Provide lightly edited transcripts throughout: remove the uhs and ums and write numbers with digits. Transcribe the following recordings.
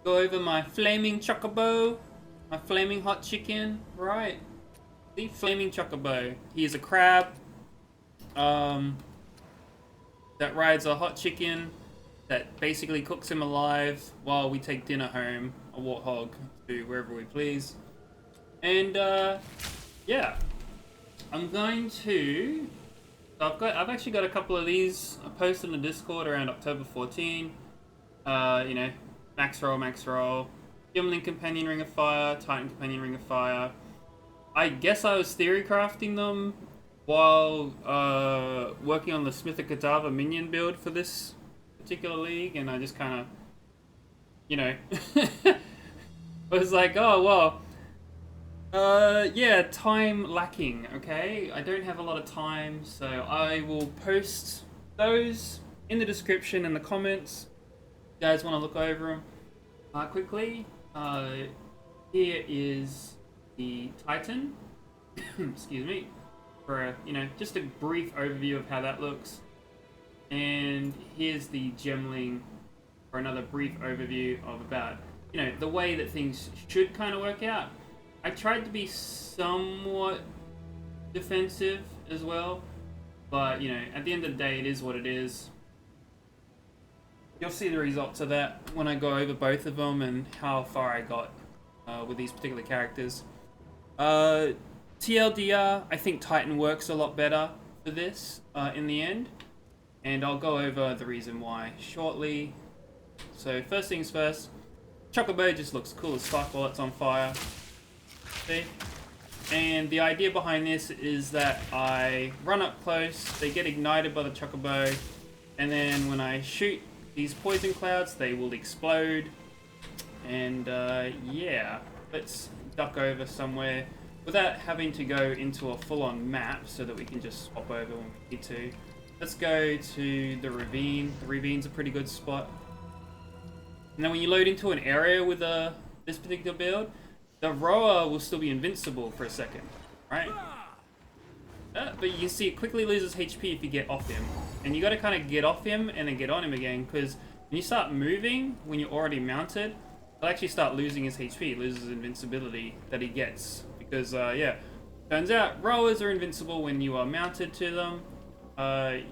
Go over my flaming chocobo, my flaming hot chicken, right? The flaming chocobo. He is a crab um, that rides a hot chicken that basically cooks him alive while we take dinner home, a warthog, to wherever we please. And yeah, I'm going to. I've actually got a couple of these I posted in the Discord around October 14. You know, Max Roll, Gemling Companion Ring of Fire, Titan Companion Ring of Fire. I guess I was theory crafting them while working on the Smith of Cadaver minion build for this particular league, and I just kind of, you know, was like, oh well, yeah, time lacking. Okay, I don't have a lot of time, so I will post those in the description and the comments. You guys want to look over them quickly? Here is the Titan. Excuse me. For a, just a brief overview of how that looks. And here's the Gemling for another brief overview of about, the way that things should kind of work out. I tried to be somewhat defensive as well, but, at the end of the day, it is what it is. You'll see the results of that when I go over both of them and how far I got with these particular characters. TLDR, I think Titan works a lot better for this in the end, and I'll go over the reason why shortly. So first things first, Chocobo just looks cool as fuck while it's on fire. See? And the idea behind this is that I run up close, they get ignited by the Chocobo, and then when I shoot these poison clouds, they will explode. And yeah, let's duck over somewhere without having to go into a full-on map so that we can just swap over when we need to. Let's go to the ravine. The ravine's a pretty good spot. And then when you load into an area with this particular build, the Rhoa will still be invincible for a second, right? But you can see it quickly loses HP if you get off him. And you gotta kind of get off him and then get on him again, because when you start moving, when you're already mounted, he'll actually start losing his HP, he loses invincibility that he gets. Because, yeah, turns out Rhoas are invincible when you are mounted to them, for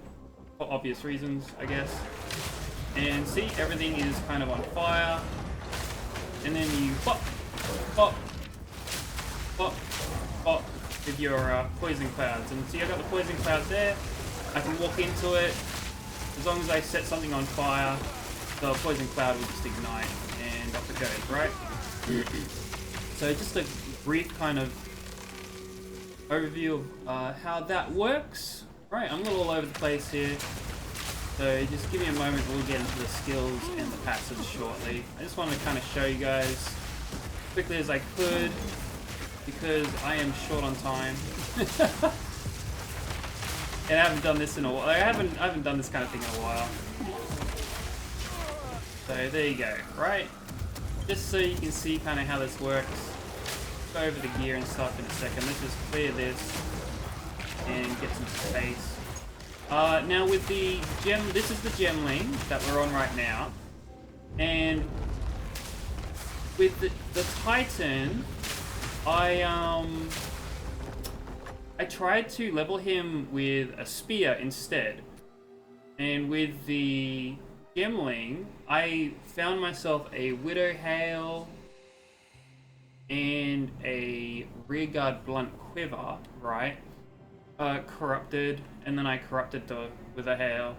obvious reasons, I guess. And see, everything is kind of on fire. And then you pop, pop, pop, pop with your poison clouds. And see, I got the poison clouds there. I can walk into it. As long as I set something on fire, the poison cloud will just ignite and off it goes, right? So just a brief kind of overview of how that works. Right, I'm a little all over the place here. So just give me a moment, we'll get into the skills and the passives shortly. I just wanted to kind of show you guys as quickly as I could, because I am short on time. And I haven't done this in a while. I haven't done this kind of thing in a while. So there you go, right? Just so you can see kind of how this works. Go over the gear and stuff in a second. Let's just clear this and get some space. Now with the this is the Gemling that we're on right now. And with the Titan, I tried to level him with a spear instead. And with the Gemling, I found myself a Widow Hail and a Rearguard Blunt Quiver, right? Corrupted, and then I corrupted with a Hail.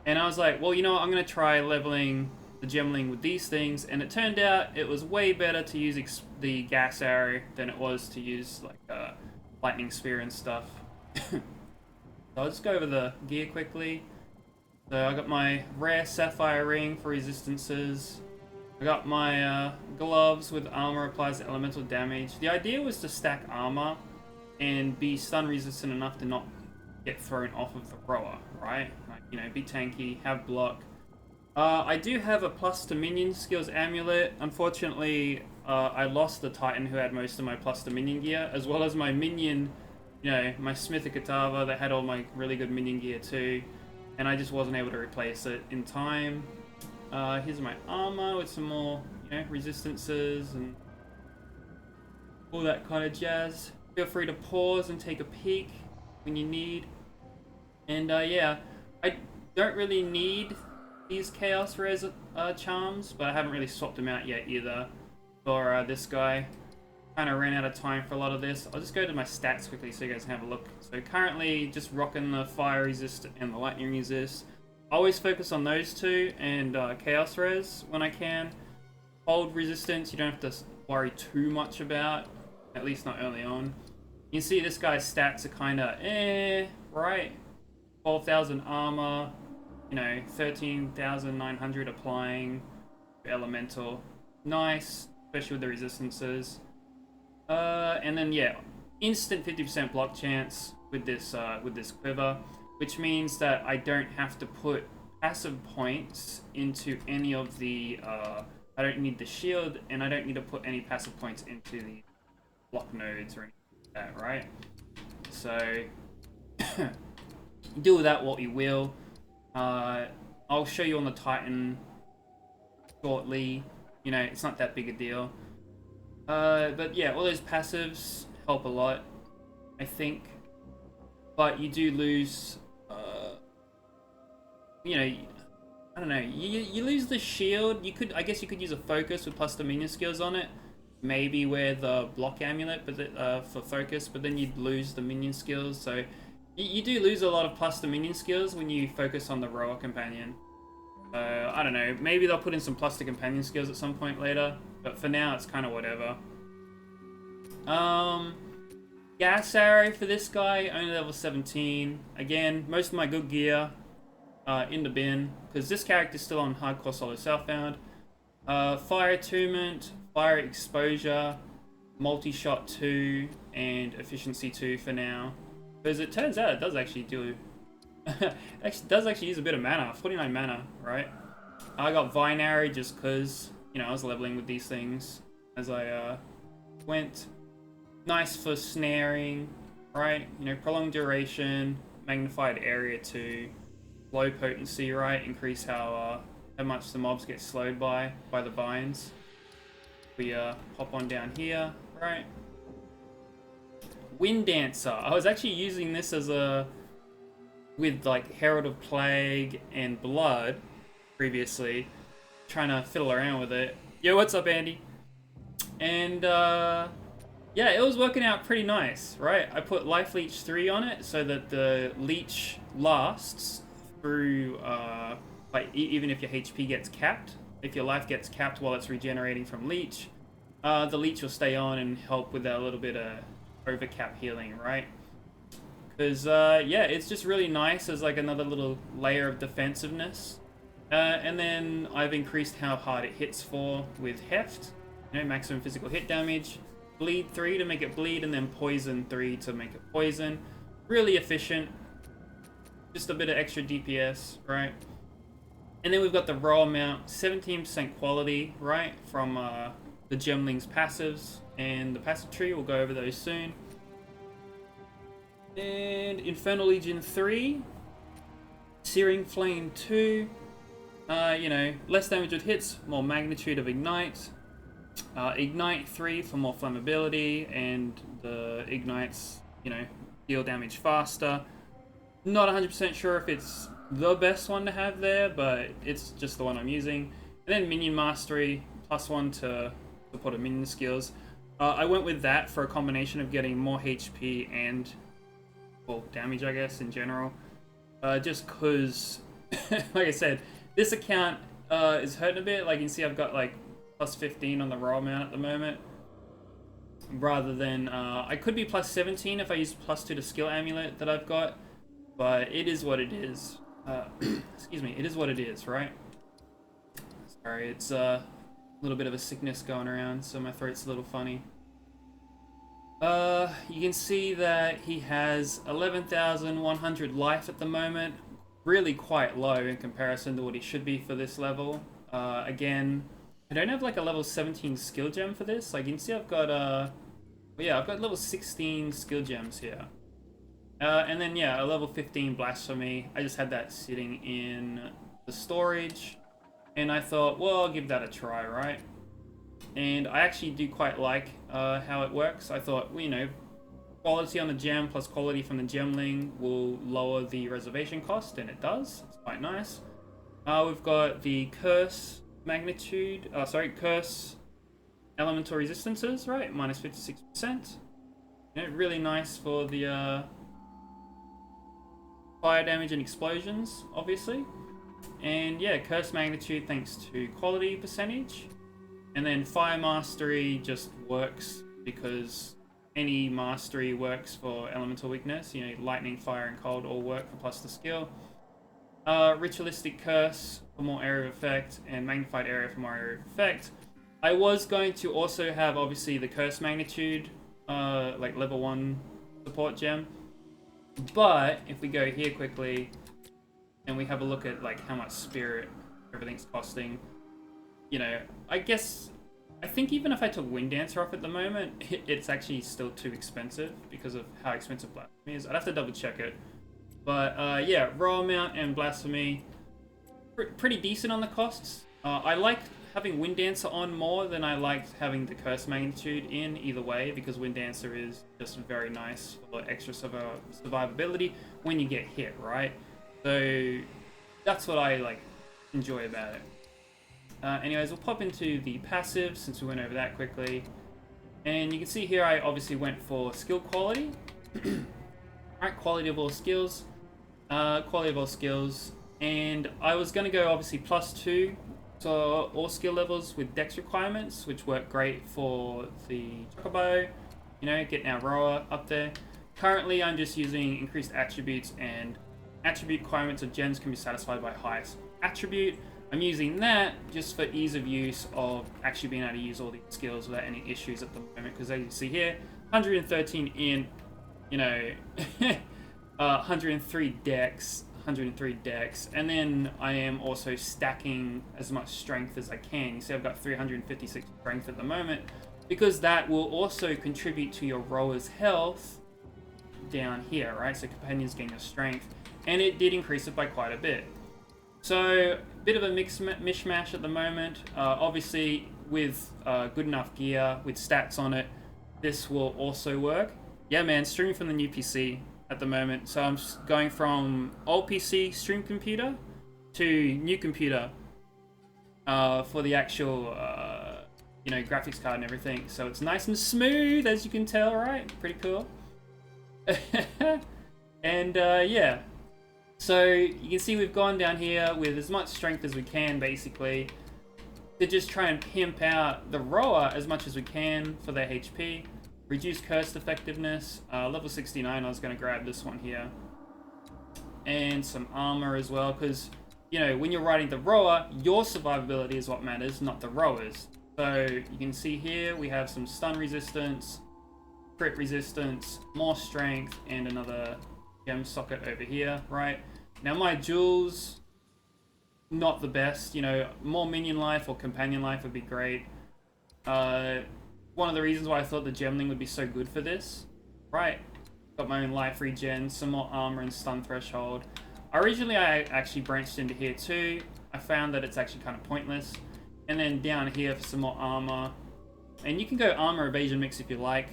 And I was like, well, you know what, I'm going to try leveling the Gemling with these things, and it turned out it was way better to use the gas arrow than it was to use like lightning spear and stuff. So I'll just go over the gear quickly. So I got my rare sapphire ring for resistances. I got my gloves with armor applies to elemental damage. The idea was to stack armor and be stun resistant enough to not get thrown off of the Rhoa, right? Like, be tanky, have block. I do have a plus to minion skills amulet. Unfortunately, I lost the Titan who had most of my plus to minion gear, as well as my minion, my Smith of Cadaver that had all my really good minion gear too. And I just wasn't able to replace it in time. Here's my armor with some more, you know, resistances and all that kind of jazz. Feel free to pause and take a peek when you need. And yeah, I don't really need these Chaos Res charms, but I haven't really swapped them out yet either for this guy. Kind of ran out of time for a lot of this. I'll just go to my stats quickly so you guys can have a look. So currently just rocking the fire resist and the lightning resist. Always focus on those two and Chaos Res when I can. Hold resistance, you don't have to worry too much about, at least not early on. You can see this guy's stats are kind of right? 12,000 armor, you know, 13,900 applying elemental. Nice, especially with the resistances. And then yeah, instant 50% block chance with this quiver, which means that I don't have to put passive points into any of the I don't need the shield, and I don't need to put any passive points into the block nodes or anything like that, right? So do with that what you will. I'll show you on the Titan shortly. You know, it's not that big a deal. But yeah, all those passives help a lot, I think. But you do lose, you know, I don't know. You lose the shield. I guess you could use a focus with plus the minion skills on it. Maybe wear the block amulet, but for focus. But then you'd lose the minion skills. So you do lose a lot of plus the minion skills when you focus on the Rhoa companion. I don't know. Maybe they'll put in some plus the companion skills at some point later. But for now, it's kind of whatever. Gas arrow for this guy, only level 17. Again, most of my good gear in the bin, because this character's still on hardcore solo southbound. Fire attunement, fire exposure, multi-shot 2, and efficiency 2 for now. Because it turns out it does actually do... does actually use a bit of mana, 49 mana, right? I got Vine Arrow just because, you know, I was leveling with these things as I went. Nice for snaring, right? You know, prolonged duration, magnified area 2, low potency, right? Increase how much the mobs get slowed by the vines. We hop on down here, right? Wind Dancer. I was actually using this as with like Herald of Plague and Blood previously, trying to fiddle around with it. Yo, what's up, Andy? And yeah, it was working out pretty nice, right? I put Life Leech 3 on it so that the leech lasts through, like, even if your HP gets capped. If your life gets capped while it's regenerating from leech, the leech will stay on and help with that little bit of overcap healing, right? Because, yeah, it's just really nice as, like, another little layer of defensiveness. And then I've increased how hard it hits for with Heft. You know, maximum physical hit damage. Bleed 3 to make it bleed, and then Poison 3 to make it poison. Really efficient. Just a bit of extra DPS, right? And then we've got the Rhoa mount, 17% quality, right? From the Gemling's passives and the passive tree. We'll go over those soon. And Infernal Legion 3. Searing Flame 2. You know, less damage with hits, more magnitude of Ignite. Ignite 3 for more flammability, and the Ignites, you know, deal damage faster. Not 100% sure if it's the best one to have there, but it's just the one I'm using. And then Minion Mastery, +1 to support of minion skills. I went with that for a combination of getting more HP and, well, damage, I guess, in general. Just because, like I said, this account is hurting a bit. Like you can see, I've got like +15 on the Rhoa mount at the moment. Rather than, I could be +17 if I use +2 to skill amulet that I've got. But it is what it is. Excuse me, it is what it is, right? Sorry, it's a little bit of a sickness going around, so my throat's a little funny. You can see that he has 11,100 life at the moment. Really quite low in comparison to what he should be for this level. Again, I don't have like a level 17 skill gem for this. Like you can see I've got, yeah, I've got level 16 skill gems here. And then yeah, a level 15 blasphemy. I just had that sitting in the storage. and I thought, well, I'll give that a try, right? And I actually do quite like how it works. I thought, well, you know, quality on the gem plus quality from the Gemling will lower the reservation cost, and it does. It's quite nice. We've got the curse magnitude, curse elemental resistances, right? Minus 56%. You know, really nice for the fire damage and explosions, obviously. And yeah, curse magnitude thanks to quality percentage. And then fire mastery just works because any mastery works for elemental weakness. You know, lightning, fire, and cold all work for plus the skill. Ritualistic curse for more area of effect, and magnified area for more area of effect. I was going to also have obviously the curse magnitude, like level 1 support gem. But if we go here quickly and we have a look at like how much spirit everything's costing, you know, I think even if I took Wind Dancer off at the moment, it's actually still too expensive because of how expensive Blasphemy is. I'd have to double check it. But yeah, Rhoa Mount and Blasphemy, pretty decent on the costs. I like having Wind Dancer on more than I liked having the Curse Magnitude in either way, because Wind Dancer is just very nice for extra survivability when you get hit, right? So that's what I like enjoy about it. Anyways, we'll pop into the passive since we went over that quickly. And you can see here I obviously went for skill quality. Alright, quality of all skills. Quality of all skills. And I was going to go obviously +2 to all skill levels with dex requirements, which work great for the Chocobo, you know, getting our Rhoa up there. Currently, I'm just using increased attributes, and attribute requirements of gems can be satisfied by highest attribute. I'm using that just for ease of use of actually being able to use all these skills without any issues at the moment, because as you see here, 113 in, you know, 103 dex, and then I am also stacking as much strength as I can. You see I've got 356 strength at the moment, because that will also contribute to your Rhoa's health down here, right? So companions gain your strength, and it did increase it by quite a bit. So bit of a mishmash at the moment. Obviously with good enough gear with stats on it, this will also work. Yeah man, streaming from the new PC at the moment. So I'm going from old PC stream computer to new computer for the actual you know, graphics card and everything. So it's nice and smooth, as you can tell, right? Pretty cool. And yeah, so you can see we've gone down here with as much strength as we can, basically, to just try and pimp out the Rhoa as much as we can for their HP. Reduce cursed effectiveness. Level 69, I was going to grab this one here. And some armor as well, because, you know, when you're riding the Rhoa, your survivability is what matters, not the Rhoa's. So you can see here we have some stun resistance, crit resistance, more strength, and another gem socket over here, right? Now my jewels, not the best, you know, more minion life or companion life would be great. One of the reasons why I thought the Gemling would be so good for this, right? Got my own life regen, some more armor and stun threshold. Originally I actually branched into here too. I found that it's actually kind of pointless. And then down here for some more armor. And you can go armor evasion mix if you like.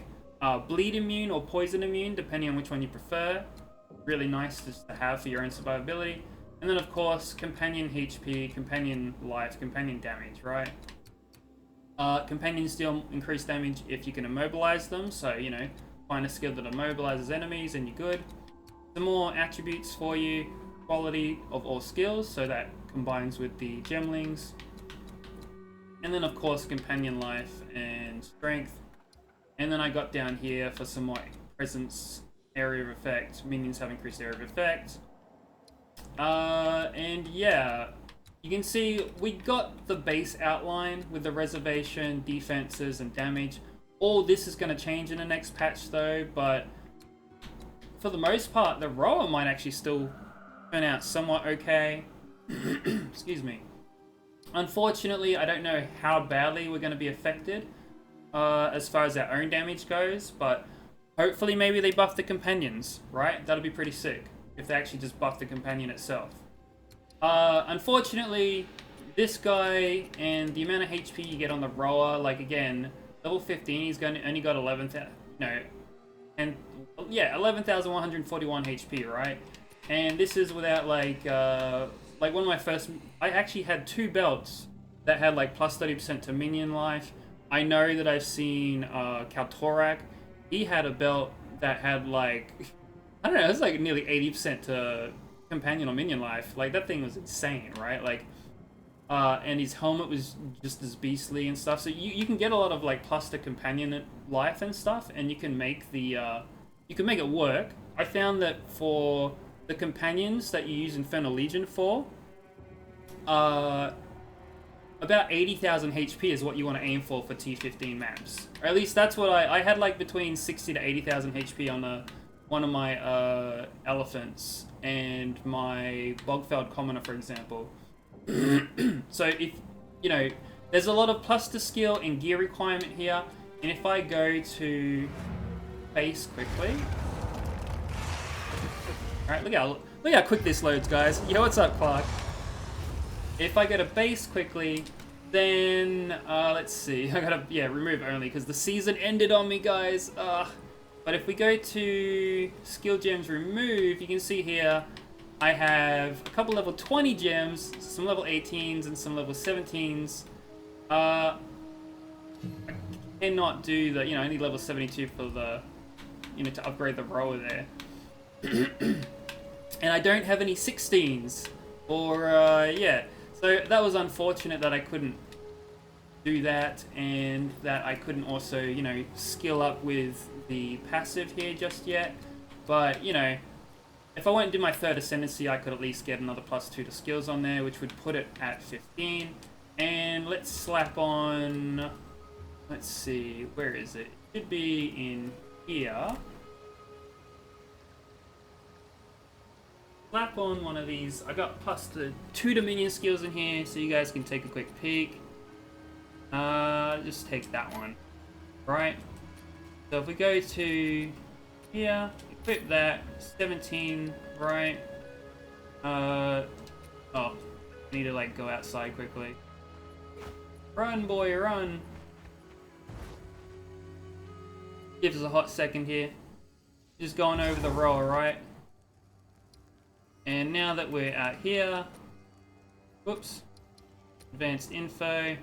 Bleed immune or poison immune, depending on which one you prefer. Really nice just to have for your own survivability. And then of course, companion HP, companion life, companion damage, right? Companions deal increased damage if you can immobilize them. So, you know, find a skill that immobilizes enemies and you're good. Some more attributes for you. Quality of all skills, so that combines with the Gemlings. And then of course, companion life and strength. And then I got down here for some more presence, area of effect. Minions have increased area of effect. And yeah, you can see we got the base outline with the reservation, defenses, and damage. All this is going to change in the next patch though, but for the most part, the Rhoa might actually still turn out somewhat okay. Excuse me. Unfortunately, I don't know how badly we're going to be affected as far as our own damage goes, but hopefully maybe they buff the companions, right? That'll be pretty sick if they actually just buff the companion itself. Unfortunately, this guy and the amount of HP you get on the Rhoa, like again, level 15, he's only got 11,000, no, and yeah, 11,141 HP, right? And this is without like one of my first, I actually had 2 belts that had like plus 30% to minion life. I know that I've seen Kaltorak, he had a belt that had like, I don't know, it was like nearly 80% to companion or minion life. Like that thing was insane, right? Like, and his helmet was just as beastly and stuff. So you can get a lot of like plus to companion life and stuff, and you can make the you can make it work. I found that for the companions that you use Infernal Legion for, about 80,000 HP is what you want to aim for T15 maps. Or at least that's what I had like between 60 to 80,000 HP on one of my elephants and my Bogfeld Commoner, for example. So if, you know, there's a lot of plus to skill and gear requirement here, and if I go to base quickly, alright, look how quick this loads, guys. Yo, what's up, Clark? If I go to base quickly, then let's see, I gotta remove only because the season ended on me, guys. But if we go to skill gems remove, you can see here I have a couple level 20 gems, some level 18s, and some level 17s. I cannot do the, I need level 72 for the, to upgrade the Rhoa there. And I don't have any 16s, or, So that was unfortunate that I couldn't do that, and that I couldn't also, skill up with the passive here just yet. But, if I went and did my 3rd Ascendancy, I could at least get another +2 to skills on there, which would put it at 15. And let's slap on, let's see, where is it? It should be in here. Slap on one of these. I got +2 Dominion skills in here, so you guys can take a quick peek. Just take that one. Right. So if we go to here, equip that, 17, right? Oh, need to like go outside quickly. Run, boy, run. Gives us a hot second here. Just going over the Rhoa, right? And now that we're out here, whoops, advanced info.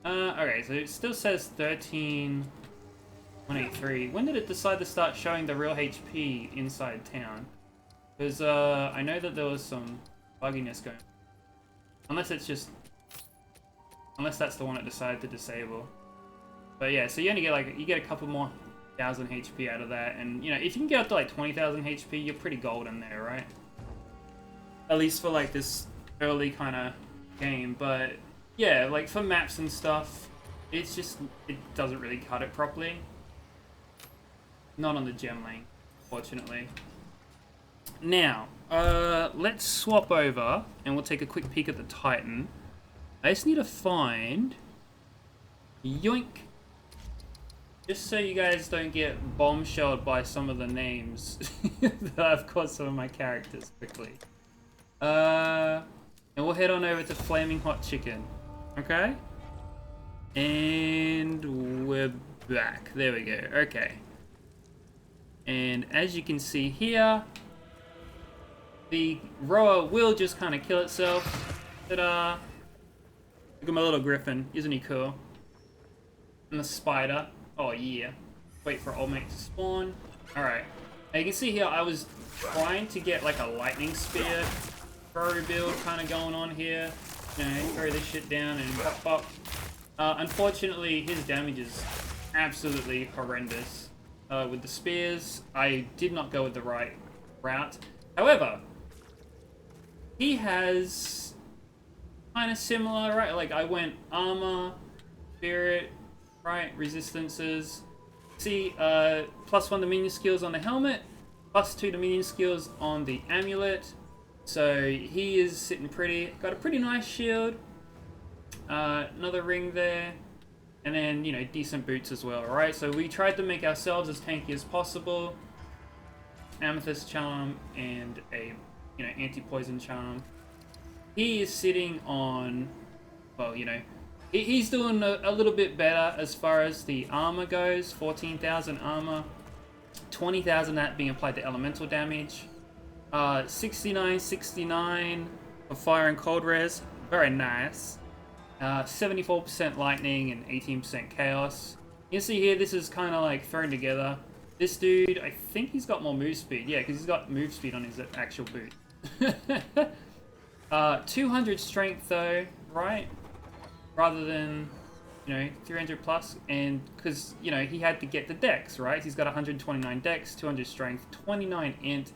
Okay, so it still says 13,183. When did it decide to start showing the real HP inside town? Because I know that there was some bugginess going on. Unless it's just, unless that's the one it decided to disable. But yeah, so you only get you get a couple more thousand HP out of that, and if you can get up to like 20,000 HP, you're pretty golden there, right? At least for like this early kind of game. But yeah, like for maps and stuff, it's just, it doesn't really cut it properly. Not on the Gemling, fortunately. Now, let's swap over and we'll take a quick peek at the Titan. I just need to find, yoink, just so you guys don't get bombshelled by some of the names that I've called some of my characters quickly. And we'll head on over to Flaming Hot Chicken, okay? And we're back. There we go. Okay. And as you can see here, the Rhoa will just kind of kill itself. Ta-da! Look at my little griffin. Isn't he cool? And the spider. Oh yeah. Wait for old mate to spawn. Alright. Now you can see here I was trying to get like a lightning spear throw build kind of going on here. Throw this shit down and pop pop. Unfortunately, his damage is absolutely horrendous. With the spears, I did not go with the right route. However, he has kind of similar, right? Like I went armor, spirit, right? Resistances. See, +1 Dominion skills on the helmet, +2 Dominion skills on the amulet. So he is sitting pretty. Got a pretty nice shield. Another ring there. And then, decent boots as well, right? So we tried to make ourselves as tanky as possible. Amethyst charm and a, anti-poison charm. he is sitting on, well, you know, he's doing a little bit better as far as the armor goes. 14,000 armor, 20,000 that being applied to elemental damage. 69 for fire and cold res, very nice. 74% lightning and 18% chaos. You see here, this is kind of like thrown together. This dude, I think he's got more move speed. Yeah, because he's got move speed on his actual boot. 200 strength though, right? Rather than, you know, 300 plus. And because, you know, he had to get the dex, right? He's got 129 dex, 200 strength, 29 int.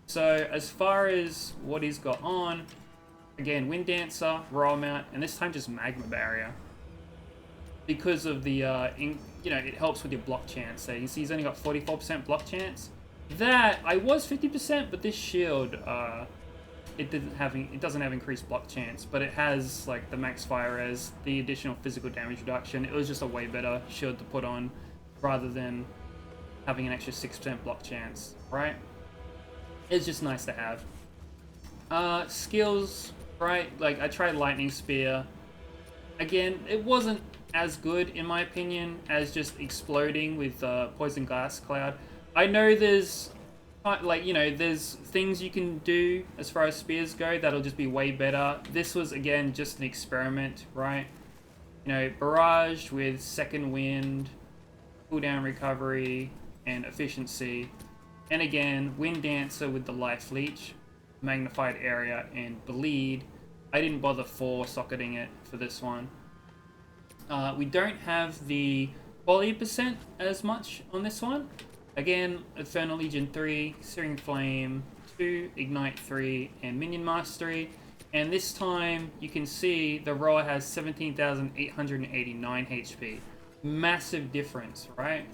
So as far as what he's got on, again, Wind Dancer, Rhoa mount, and this time just Magma Barrier. Because of the, you know, it helps with your block chance. So you see he's only got 44% block chance. That, I was 50%, but this shield, it doesn't have increased block chance, but it has like the max fire res, the additional physical damage reduction. It was just a way better shield to put on rather than having an extra 6% block chance, right? It's just nice to have. Skills, right? Like I tried Lightning Spear. Again, it wasn't as good in my opinion as just exploding with Poison Glass Cloud. I know there's like, you know, there's things you can do as far as spears go that'll just be way better. This was again just an experiment, right? You know, Barrage with Second Wind, cooldown recovery, and efficiency. And again, Wind Dancer with the Life Leech, Magnified Area, and Bleed. I didn't bother socketing it for this one. We don't have the quality percent as much on this one. Again, Infernal Legion 3, Searing Flame 2, Ignite 3, and Minion Mastery. And this time, you can see the Rhoa has 17,889 HP. Massive difference, right?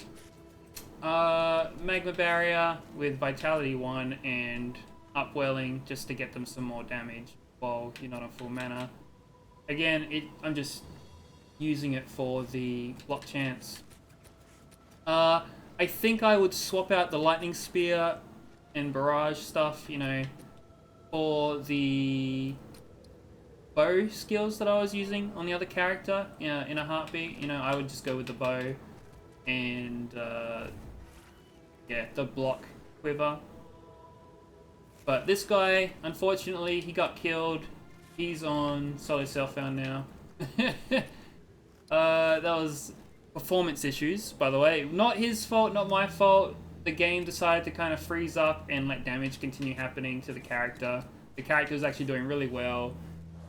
Magma Barrier with Vitality 1 and Upwelling just to get them some more damage while you're not on full mana. Again, I'm just using it for the block chance. I think I would swap out the Lightning Spear and Barrage stuff, you know, for the bow skills that I was using on the other character in a heartbeat. You know, I would just go with the bow and, yeah, the block quiver. But this guy, unfortunately, he got killed. He's on solo self-found now. That was performance issues, by the way. Not his fault, not my fault. The game decided to kind of freeze up and let damage continue happening to the character. The character was actually doing really well.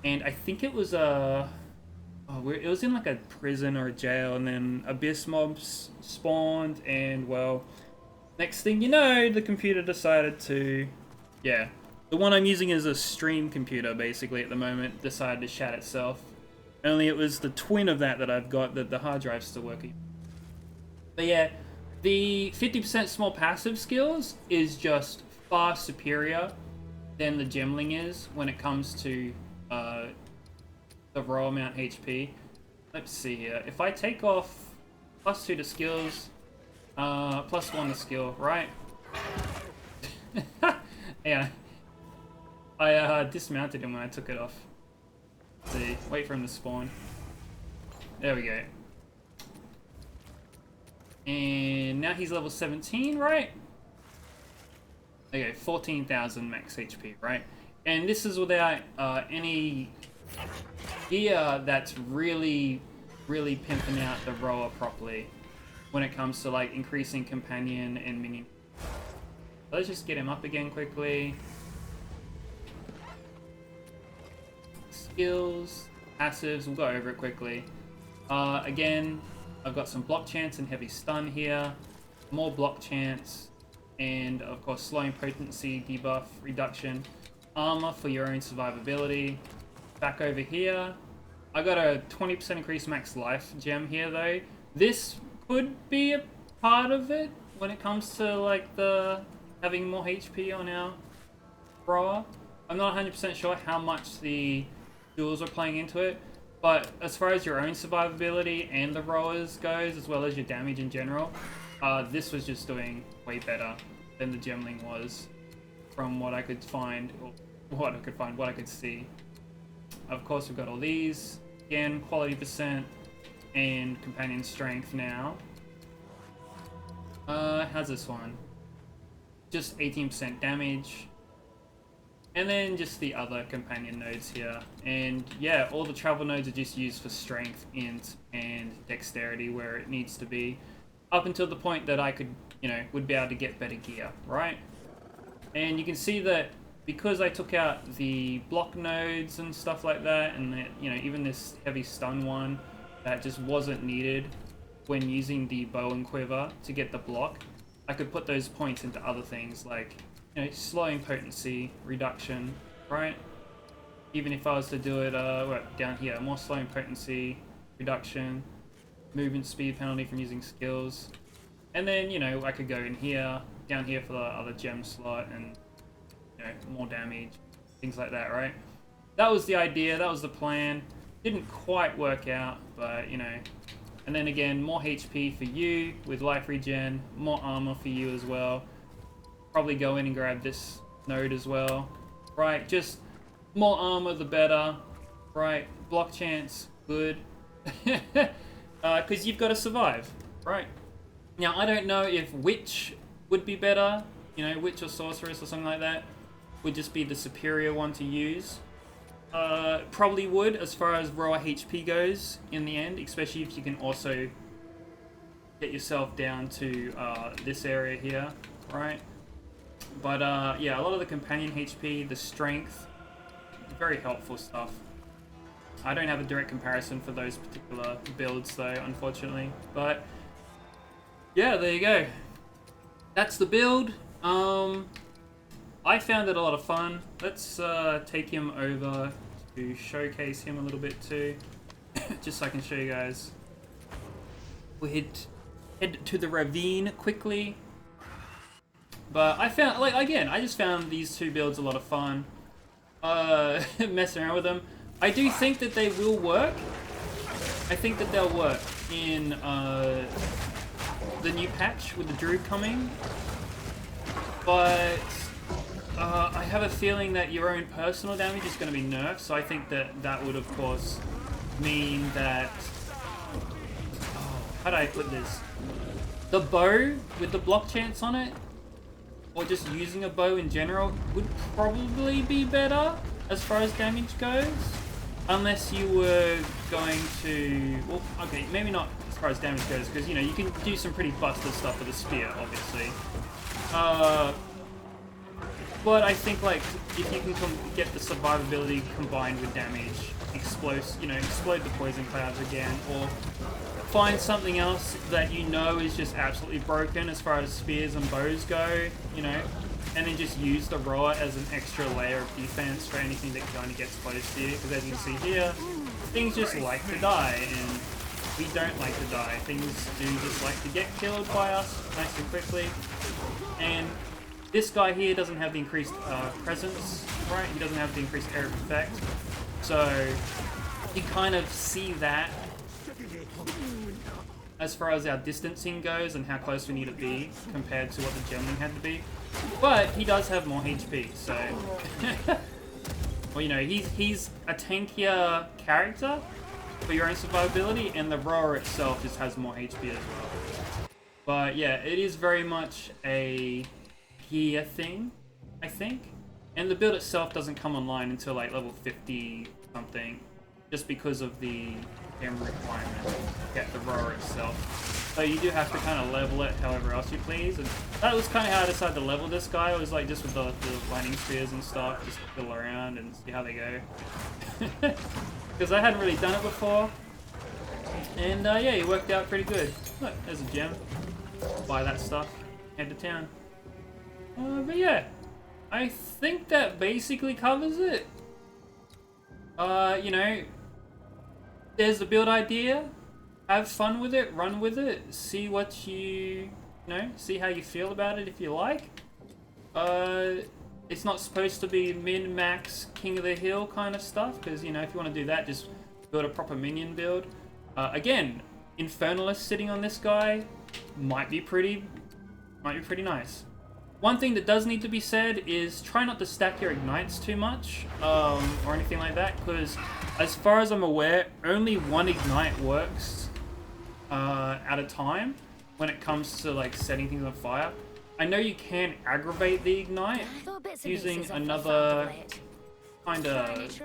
And I think it was it was in like a prison or a jail, and then Abyss mobs spawned, and well, next thing you know, the computer decided to, yeah. The one I'm using is a stream computer, basically, at the moment, decided to shat itself. Only it was the twin of that I've got, that the hard drive's still working. But yeah, the 50% small passive skills is just far superior than the Gemling is when it comes to the Rhoa amount HP. Let's see here. If I take off +2 to skills, +1 to skill, right? Yeah. I dismounted him when I took it off. Let's see, wait for him to spawn. There we go. And now he's level 17, right? Okay, 14,000 max HP, right? And this is without any gear that's really pimping out the Rhoa properly when it comes to like increasing companion and minion. Let's just get him up again quickly. Skills, passives, we'll go over it quickly. Again, I've got some block chance and heavy stun here, more block chance, and of course slowing potency, debuff, reduction, armor for your own survivability. Back over here, I got a 20% increased max life gem here though. This could be a part of it when it comes to like the having more HP on our Rhoa. I'm not 100% sure how much the duels are playing into it, but as far as your own survivability and the Rhoa's goes, as well as your damage in general, this was just doing way better than the Gemling was, from what I could find, or what I could see. of course, we've got all these. Again, quality percent and companion strength now. How's this one? Just 18% damage. And then just the other companion nodes here. And yeah, all the travel nodes are just used for strength, int, and dexterity where it needs to be. Up until the point that I could, you know, would be able to get better gear, right? And you can see that because I took out the block nodes and stuff like that, and that, you know, even this heavy stun one that just wasn't needed when using the bow and quiver to get the block, I could put those points into other things like, you know, slowing potency, reduction, right? Even if I was to do it down here, more slowing potency, reduction, movement speed penalty from using skills. And then, you know, I could go in here, down here for the other gem slot and, you know, more damage, things like that, right? That was the idea, that was the plan. Didn't quite work out, but, you know. And then again, more HP for you with life regen, more armor for you as well. Probably go in and grab this node as well, right? Just more armor, the better, right? Block chance, good. Because you've got to survive, right? Now, I don't know if Witch would be better, you know, Witch or Sorceress or something like that would just be the superior one to use. Probably would, as far as raw HP goes in the end, especially if you can also get yourself down to this area here, right? But yeah, a lot of the companion HP, the strength, very helpful stuff. I don't have a direct comparison for those particular builds though, unfortunately. But yeah, there you go. That's the build. I found it a lot of fun. Let's take him over to showcase him a little bit too, just so I can show you guys. We'll head to the ravine quickly. But I found, like, again, I just found these two builds a lot of fun. Messing around with them. I do think that they will work. I think that they'll work in the new patch with the Druid coming. But I have a feeling that your own personal damage is going to be nerfed, so I think that that would, of course, mean that... Oh, how do I put this? The bow with the block chance on it, or just using a bow in general, would probably be better as far as damage goes. Unless you were going to... Well, okay, maybe not as far as damage goes, because, you know, you can do some pretty busted stuff with a spear, obviously. But I think, like, if you can get the survivability combined with damage, explode the poison clouds again, or find something else that you know is just absolutely broken as far as spears and bows go, you know, and then just use the Rhoa as an extra layer of defense for anything that kind of gets close to you, because as you can see here, things just like to die, and we don't like to die. Things do just like to get killed by us nice and quickly, and this guy here doesn't have the increased presence, right? He doesn't have the increased area of effect. So you kind of see that as far as our distancing goes and how close we need to be compared to what the Gemling had to be. But he does have more HP, so... well, you know, he's a tankier character for your own survivability, and the Rhoa itself just has more HP as well. But yeah, it is very much a gear thing, I think. And the build itself doesn't come online until like level 50 something, just because of the gem requirement to get the Rhoa itself. So you do have to kind of level it however else you please, and that was kind of how I decided to level this guy. It was like just with the lightning spears and stuff, just fiddle around and see how they go. Because I hadn't really done it before. And yeah, it worked out pretty good. Look, there's a gem. Buy that stuff, head to town. But yeah, I think that basically covers it. You know, there's the build idea. Have fun with it, run with it, see what you know, see how you feel about it if you like. It's not supposed to be min-max, king of the hill kind of stuff, because, you know, if you want to do that, just build a proper minion build. Again, Infernalist sitting on this guy might be pretty nice. One thing that does need to be said is try not to stack your ignites too much, or anything like that, because as far as I'm aware, only one ignite works at a time when it comes to like setting things on fire. I know you can aggravate the ignite using another kind of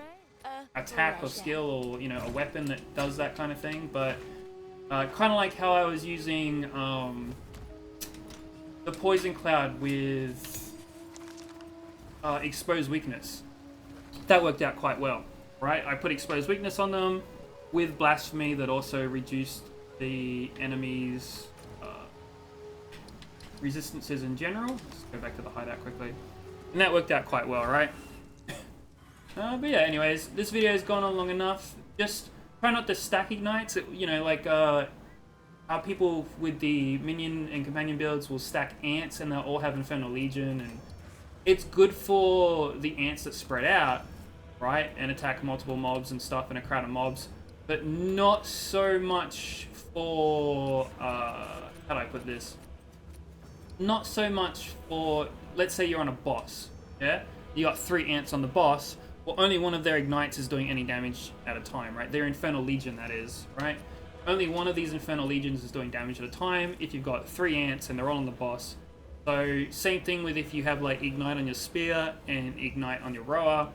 attack or skill, or a weapon that does that kind of thing, but kind of like how I was using the poison cloud with exposed weakness. That worked out quite well, right? I put exposed weakness on them with blasphemy that also reduced the enemy's resistances in general. Let's go back to the hideout quickly. And that worked out quite well, right? But yeah, anyways, this video has gone on long enough. Just try not to stack ignites. Like how people with the minion and companion builds will stack ants and they'll all have Infernal Legion, and it's good for the ants that spread out, right, and attack multiple mobs and stuff in a crowd of mobs, but not so much for how do I put this? Not so much for, let's say you're on a boss, yeah? You got 3 ants on the boss, well, only one of their ignites is doing any damage at a time, right? Their Infernal Legion, that is, right? Only one of these Infernal Legions is doing damage at a time if you've got 3 ants and they're all on the boss. So, same thing with if you have, like, Ignite on your Spear and Ignite on your Rhoa.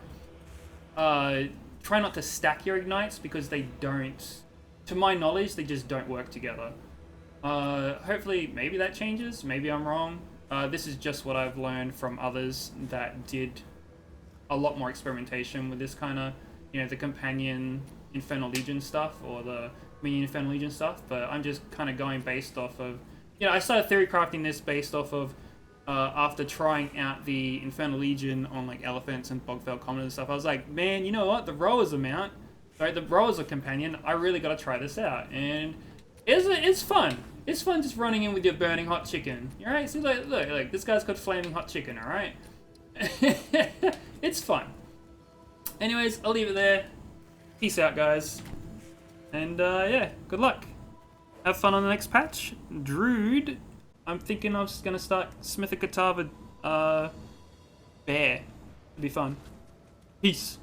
Try not to stack your ignites because they don't, to my knowledge, they just don't work together. Hopefully, maybe that changes. Maybe I'm wrong. This is just what I've learned from others that did a lot more experimentation with this kind of, the companion Infernal Legion stuff or the minion Infernal Legion stuff. But I'm just kind of going based off of, I started theory crafting this based off of after trying out the Infernal Legion on like elephants and Bogfell Common and stuff. I was like, man, you know what? The Rhoa's a mount. Sorry, the Rhoa's a companion. I really got to try this out, and it's fun. It's fun just running in with your burning hot chicken. All right, see, look, this guy's got flaming hot chicken. All right, it's fun. Anyways, I'll leave it there. Peace out, guys, and yeah, good luck. Have fun on the next patch, Druid. I'm thinking I'm just gonna start Smith a Guitar with Bear. It'll be fun. Peace.